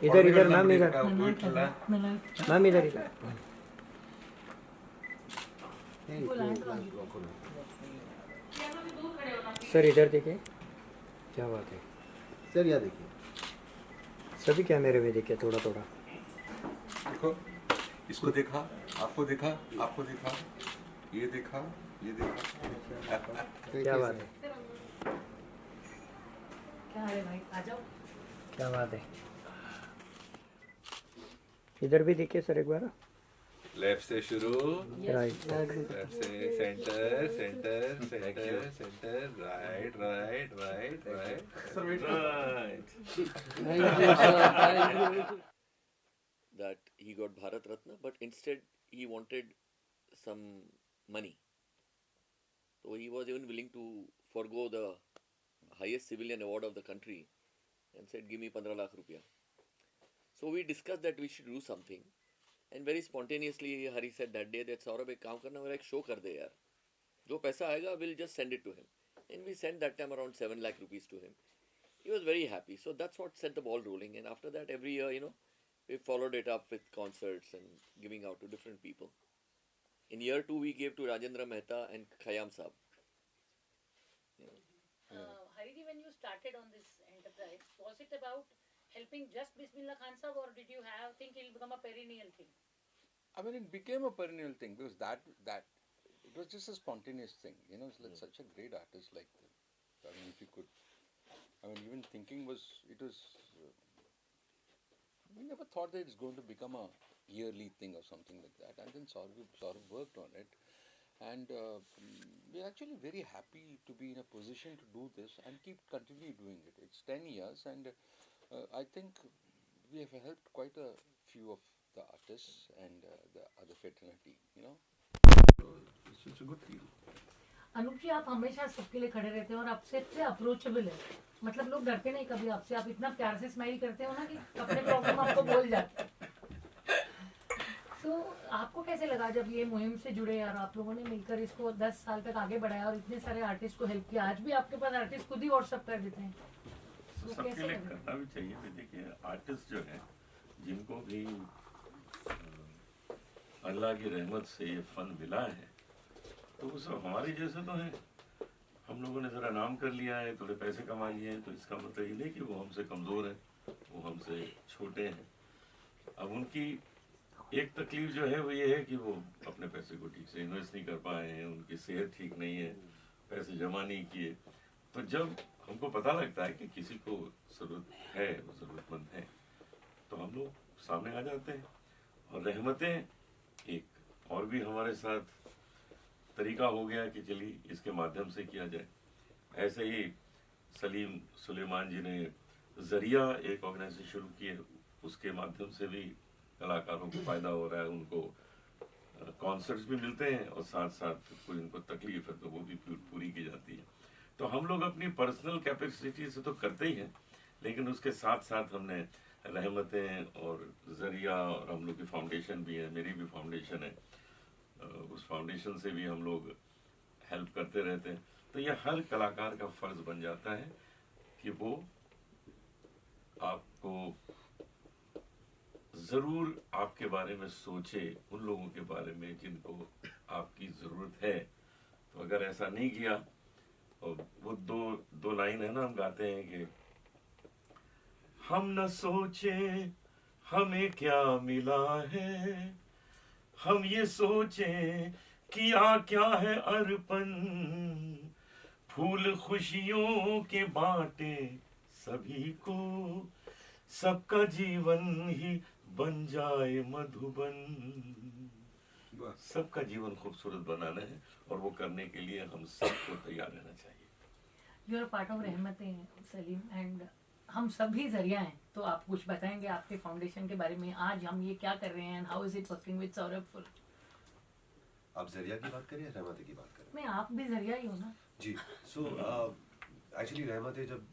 इधर इधर मैम इधर मैम इधर इधर सर इधर देखिए क्या बात है सर यहाँ देखिए सभी कैमरे में देखिए थोड़ा थोड़ा देखो इसको देखा आपको देखा आपको देखा ये देखा क्या बात है क्या है भाई आ जाओ क्या बात है इधर भी देखिए सर एक बार लेफ्ट से शुरू राइट लेफ्ट से centre centre centre centre right right right right that he got Bharat Ratna, but instead he wanted some money. So he was even willing to forego the highest civilian award of the country and said, "Give me 15 lakh rupiya." So we discussed that we should do something, and very spontaneously Hari said that day that Saurabh ek kaam karna, मेरा एक show कर दे यार, जो पैसा आएगा we'll just send it to him, and we sent that time around 7 lakh rupees to him. He was very happy. So that's what set the ball rolling, and after that every year, you know, we followed it up with concerts and giving out to different people. In year 2, we gave to Rajendra Mehta and Khayyam Saab. Hariji, when you started on this enterprise, was it about helping just Bismillah Khan Sahab, or did you think it will become a perennial thing? I mean, it became a perennial thing because that it was just a spontaneous thing. You know, it's like such a great artist. Like, I mean, if you could, I mean, even thinking was we never thought that it's going to become a yearly thing or something like that. And then Saurabh worked on it. And we're actually very happy to be in a position to do this and continue doing it. It's 10 years, and I think we have helped quite a few of the artists and the other fraternity, you know. It's a good deal. Anoop जी, आप हमेशा सबके लिए खड़े रहते हैं और आपसे approachable है, मतलब लोग डरते नहीं कभी आपसे, आप इतना प्यार से स्माइल करते हो ना कि अपने प्रॉब्लम आपको बोल जाते हैं। तो आपको कैसे लगा जब ये मुहिम से जुड़े और आप लोगों ने मिलकर इसको 10 साल तक आगे बढ़ाया और इतने सारे आर्टिस्ट को हेल्प किया? आज भी आपके पास आर्टिस्ट खुद ही व्हाट्सएप कर देते हैं, तो सबके लिए करना भी चाहिए। देखिए आर्टिस्ट जो है जिनको भी अल्लाह की रहमत से ये फन मिला है, तो वो सब हमारे जैसे तो हैं। हम लोगों ने ज़रा नाम कर लिया है, थोड़े पैसे कमा लिए हैं, तो इसका मतलब ये नहीं कि वो हमसे कमज़ोर हैं, वो हमसे छोटे हैं। अब उनकी एक तकलीफ जो है वो ये है कि वो अपने पैसे को ठीक से इन्वेस्ट नहीं कर पाए हैं, उनकी सेहत ठीक नहीं है, पैसे जमा नहीं किए। तो जब हमको पता लगता है कि किसी को ज़रूरत है, वो ज़रूरतमंद है, तो हम लोग सामने आ जाते हैं। और रहमतें एक और भी हमारे साथ तरीका हो गया कि चलिए इसके माध्यम से किया जाए। ऐसे ही सलीम सुलेमान जी ने जरिया एक ऑर्गेनाइजेशन शुरू की है, उसके माध्यम से भी कलाकारों को फ़ायदा हो रहा है, उनको कॉन्सर्ट्स भी मिलते हैं और साथ साथ कोई उनको तकलीफ है तो वो भी पूरी की जाती है। तो हम लोग अपनी पर्सनल कैपेसिटी से तो करते ही हैं, लेकिन उसके साथ साथ हमने रहमतें और जरिया और हम लोग की फाउंडेशन भी है, मेरी भी फाउंडेशन है, उस फाउंडेशन से भी हम लोग हेल्प करते रहते हैं। तो ये हर कलाकार का फर्ज बन जाता है कि वो आपको ज़रूर आपके बारे में सोचे, उन लोगों के बारे में जिनको आपकी ज़रूरत है। तो अगर ऐसा नहीं किया, और वो दो लाइन है ना, हम गाते हैं कि हम न सोचे हमें क्या मिला है, हम ये सोचें किया क्या है अर्पण, फूल खुशियों के बांटे सभी को, सबका जीवन ही बन जाए मधुबन। सबका जीवन खूबसूरत बनाना है और वो करने के लिए हम सबको तैयार रहना चाहिए। यू आर पार्ट ऑफ रहमतें सलीम, एंड हम सभी जरिया हैं, तो आप कुछ बताएंगे आपके फाउंडेशन के बारे में? आज हम ये क्या कर रहे हैं, how is it working with Saurabh? आप जरिया की बात करिए, रहमते की बात करें? मैं आप भी जरिया ही हो ना जी। सो एक्चुअली रहमते जब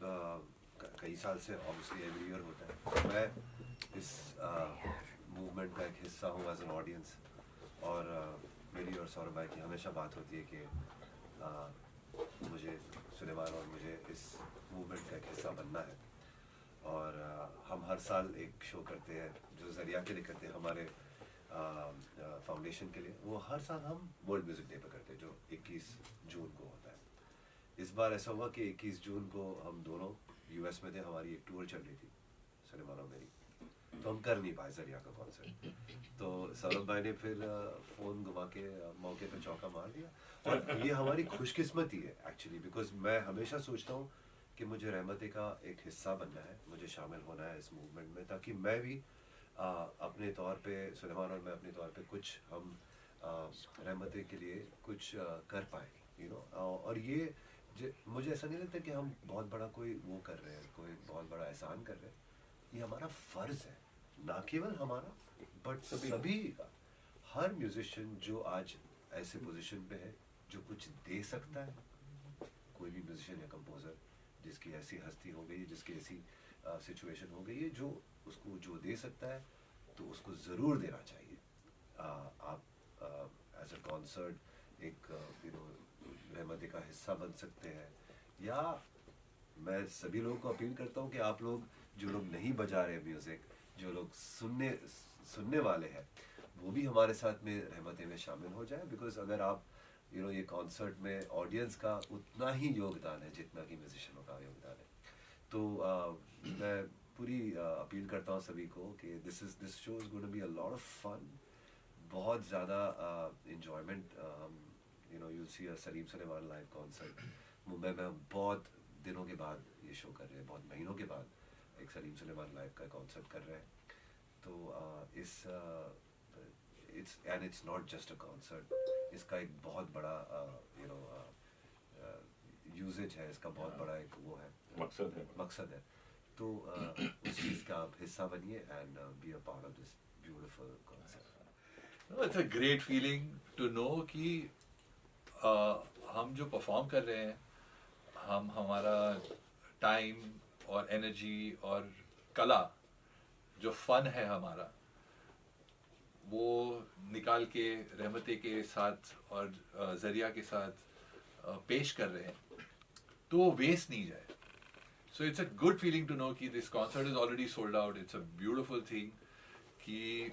कई साल से ऑब्वियसली एवरी ईयर होता है, मैं इस मूवमेंट का एक हिस्सा हूँ एज एन ऑडियंस। और मेरी और सौरभ भाई की हमेशा बात होती है कि मुझे सुलेमान और मुझे इस मूवमेंट का एक हिस्सा बनना है। और हम हर साल एक शो करते हैं जो जरिया के लिए करते हैं हमारे फाउंडेशन के लिए, वो हर साल हम वर्ल्ड म्यूज़िक डे पे करते हैं जो 21 जून को होता है। इस बार ऐसा हुआ कि 21 जून को हम दोनों यूएस में थे, हमारी एक टूर चल रही थी सलमान और मेरी, तो हम कर नहीं पाए जरिया का कॉन्सर्ट। तो सौरभ भाई ने फिर फ़ोन घुमा के मौके पे चौका मार दिया, और ये हमारी खुशकिस्मती है एक्चुअली, बिकॉज मैं हमेशा सोचता हूँ कि मुझे रहमते का एक हिस्सा बनना है, मुझे शामिल होना है इस मूवमेंट में, ताकि मैं भी अपने तौर पे, सुलेमान और मैं अपने तौर पे कुछ हम रहमते के लिए कुछ कर पाए, यू नो। और ये मुझे ऐसा नहीं लगता कि हम बहुत बड़ा कोई वो कर रहे हैं, कोई बहुत बड़ा एहसान कर रहे हैं। ये हमारा फ़र्ज़ है, ना केवल हमारा बट सभी का। हर म्यूजिशियन जो आज ऐसे पोजीशन पे है जो कुछ दे सकता है, कोई भी म्यूजिशियन या कंपोज़र जिसकी ऐसी हस्ती हो गई, जिसकी ऐसी सिचुएशन हो गई है, जो उसको जो दे सकता है तो उसको ज़रूर देना चाहिए। आप एज अ कॉन्सर्ट एक रहमते का हिस्सा बन सकते हैं, या मैं सभी लोगों को अपील करता हूँ कि आप लोग जो लोग नहीं बजा रहे म्यूज़िक, जो लोग सुनने वाले हैं, वो भी हमारे साथ में रहमते में शामिल हो जाए। बिकॉज अगर आप ये कॉन्सर्ट में ऑडियंस का उतना ही योगदान है जितना कि म्यूजिशियनों का योगदान है। तो मैं पूरी अपील करता हूँ सभी को कि this show is going to be a lot of fun, बहुत ज़्यादा enjoyment. you'll see a Salim Sulaiman live concert Mumbai में। हम बहुत दिनों के बाद ये शो कर रहे हैं, बहुत महीनों के बाद एक सलीम सुलेमान लाइव का कॉन्सर्ट कर रहे हैं। तो it's not just a concert, इसका एक बहुत बड़ा यूजेज है, इसका बहुत बड़ा एक वो है, मकसद है। तो उस चीज़ का आप हिस्सा बनिए and be a part of this beautiful concert. It's a great feeling to know कि हम जो परफॉर्म कर रहे हैं, हम हमारा टाइम और एनर्जी और कला, जो फन है हमारा, वो निकाल के रहमते के साथ और जरिया के साथ पेश कर रहे हैं, तो वो वेस्ट नहीं जाए। So it's a good feeling to know कि this concert is already sold out. It's a beautiful thing कि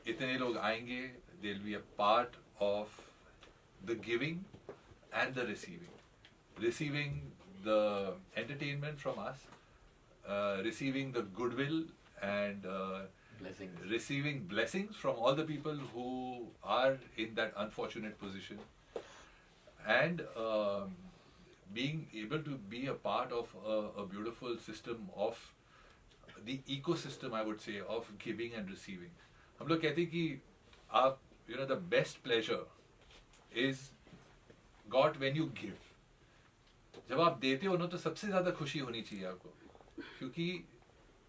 इतने लोग आएंगे, they will be a part of the giving and the receiving the entertainment from us, receiving the goodwill and receiving blessings from all the people who are in that unfortunate position, and being able to be a part of a beautiful system of the ecosystem, I would say, of giving and receiving. हम लोग कहते हैं कि आप the best pleasure is got when you give. जब आप देते हो ना, तो सबसे ज्यादा खुशी होनी चाहिए आपको, क्योंकि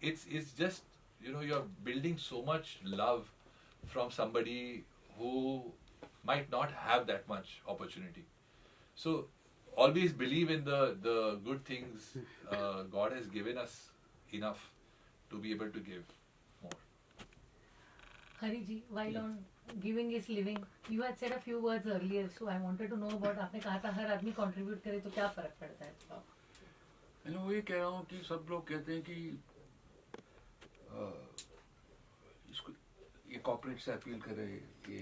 it's just you're building so much love from somebody who might not have that much opportunity. So always believe in the good things. God has given us enough to be able to give more. Hari ji, while on giving is living, you had said a few words earlier, so I wanted to know about, आपने कहा था हर आदमी contribute करे तो क्या फर्क पड़ता है? मैं वही कह रहा हूँ कि सब लोग कहते हैं कि इसको ये कॉर्पोरेट से अपील करे, ये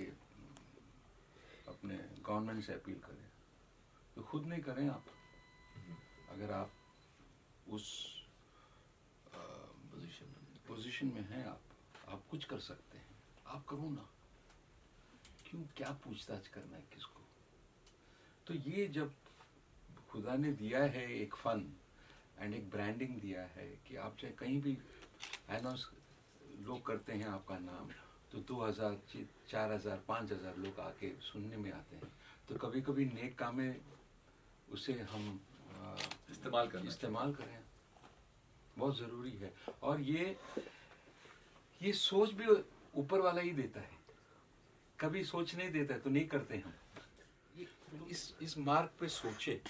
अपने गवर्नमेंट से अपील करे, तो खुद नहीं करें आप। अगर आप उस पोजीशन में हैं, आप कुछ कर सकते हैं, आप करो ना। क्यों, क्या पूछताछ करना है किसको? तो ये जब खुदा ने दिया है एक फन एंड एक ब्रांडिंग दिया है कि आप चाहे कहीं भी अनाउंस लोग करते हैं आपका नाम, तो 2000, 4000, 5000 लोग आके सुनने में आते हैं। तो कभी कभी नेक काम में उसे हम इस्तेमाल करें, बहुत ज़रूरी है। और ये सोच भी ऊपर वाला ही देता है, कभी सोच नहीं देता है तो नहीं करते हम। इस मार्ग पे सोचे।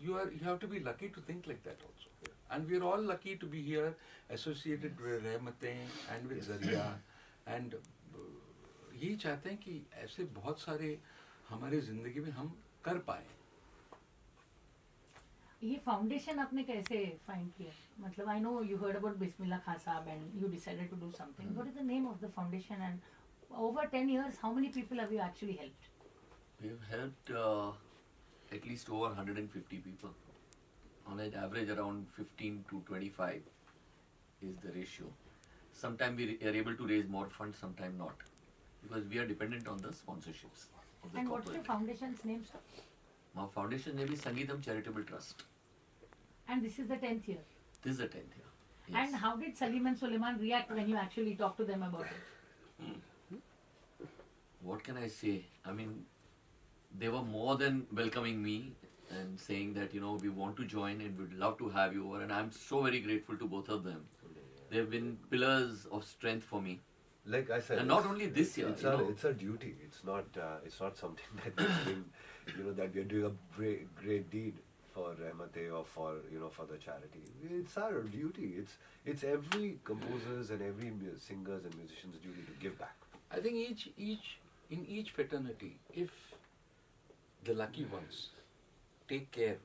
You have to be lucky to think like that also, and we are all lucky to be here, associated with Rahmatein and with Zaria, and यही चाहते हैं कि ऐसे बहुत सारे हमारे जिंदगी में हम कर पाए। ये फाउंडेशन आपने कैसे फाइंड किया? मतलब I know you heard about Bismillah Khan Sahab and you decided to do something. What is the name of the foundation, and over 10 years how many people have you actually helped? We've helped at least over 150 people. On an average, around 15 to 25 is the ratio. Sometimes we are able to raise more funds, sometimes not, because we are dependent on the sponsorships of the And what's your corporate. foundation's name, sir? Our foundation name is Sangeetam Charitable Trust. And this is the 10th year. This is the 10th year. Yes. And how did Salim and Suleiman react when you actually talked to them about it? What can I say? I mean, they were more than welcoming me and saying that, you know, we want to join and we'd love to have you over. And I'm so very grateful to both of them. They've been pillars of strength for me. Like I said, And not only this year, it's you our, know. it's a duty. It's not something that we're doing, that we're doing a great deed for Rahmat or for for the charity. It's our duty. It's every composer's and every singer's and musician's duty to give back. I think in each fraternity, if the lucky ones take care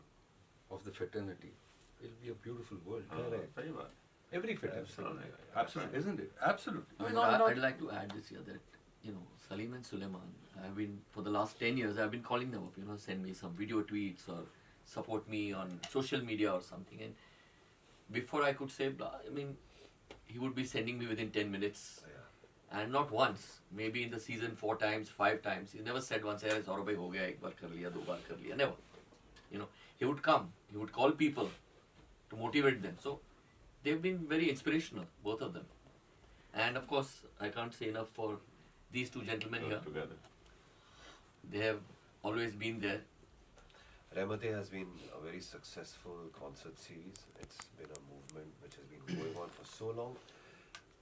of the fraternity, it'll be a beautiful world. Correct. सही बात. Every fraternity. Absolutely. Isn't it? Absolutely. I mean, I'd like to add this here that, you know, Salim and Suleiman, I've been, for the last 10 years, I've been calling them up, you know, send me some video tweets or support me on social media or something. And before I could say blah, I mean, he would be sending me within 10 minutes. And not once, maybe in the season 4 times, 5 times. He never said once, "Yaar, 100 rupees ho gaya, ek baar kar liya, 2 baar kar liya." Never. You know, he would come, he would call people to motivate them. So they've been very inspirational, both of them. And of course, I can't say enough for these two gentlemen here. Together. They have always been there. Rahmat has been a very successful concert series. It's been a movement which has been going on for so long.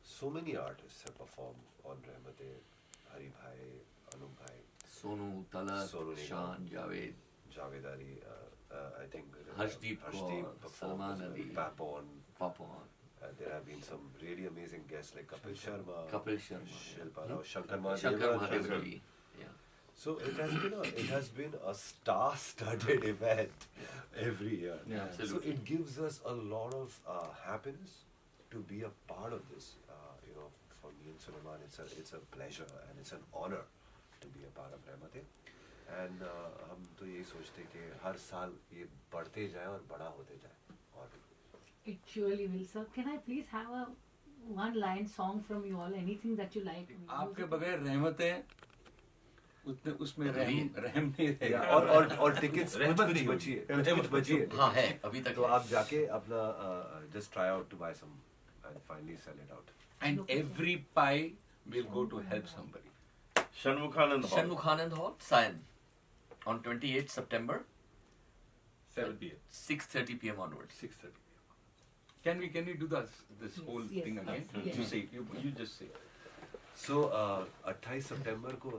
So many artists have performed on Rahmat, Hari Bhai, Anup Bhai, Sonu, Talat, Sonu Nigam, Shan, Javed, Javed Ali, I think Harshdeep Kaur, performed Salman as well, Ali. Papon. Papon, There have been some really amazing guests like Kapil Sharma, Kapil Sharma, Shilpa Rao, Shankar Shankar Mahadevan. Mahadevan. Yeah. So it has been a star-studded event every year. Yeah. So Absolutely. it gives us a lot of happiness to be a part of this. For me and Suleiman, it's a pleasure and it's an honor to be a part of Rahmat. And हम तो यही सोचते कि हर साल ये बढ़ते जाए और बड़ा होते जाए और भी. It surely will, sir. Can I please have a one-line song from you all? Anything that you like? आपके बगैर रहमतें उतने उसमें रहम नहीं रहेगा. और टिकट्स कुछ बची है. हाँ है अभी तक तो है. आप जाके अपना just try out to buy some and finally sell it out. And every pie will go to help somebody. Shanmukhanand Hall. Shanmukhanand Hall, Sion, on 28th September, 7 p.m. 6:30 p.m. onwards. 6:30. Can we do this whole Yes, thing again? yes. You say you just say. So 28 सितंबर को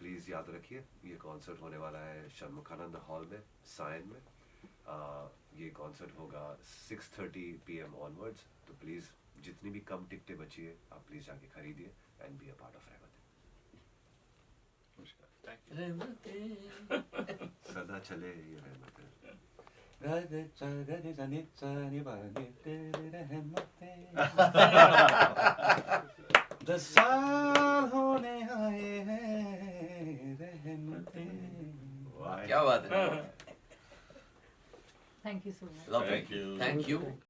please याद रखिए ये concert होने वाला है Shanmukhananda hall में सायन में. ये कॉन्सर्ट होगा 6:30 p.m. onwards. तो प्लीज जितनी भी कम टिकटें बची है आप प्लीज जाके खरीदिए and be a part of रहमत. सदा चले ये रहमत. दस साल होने आए हैं रहमतें. क्या बात है. Thank you so much. Lovely. Thank you. Thank you.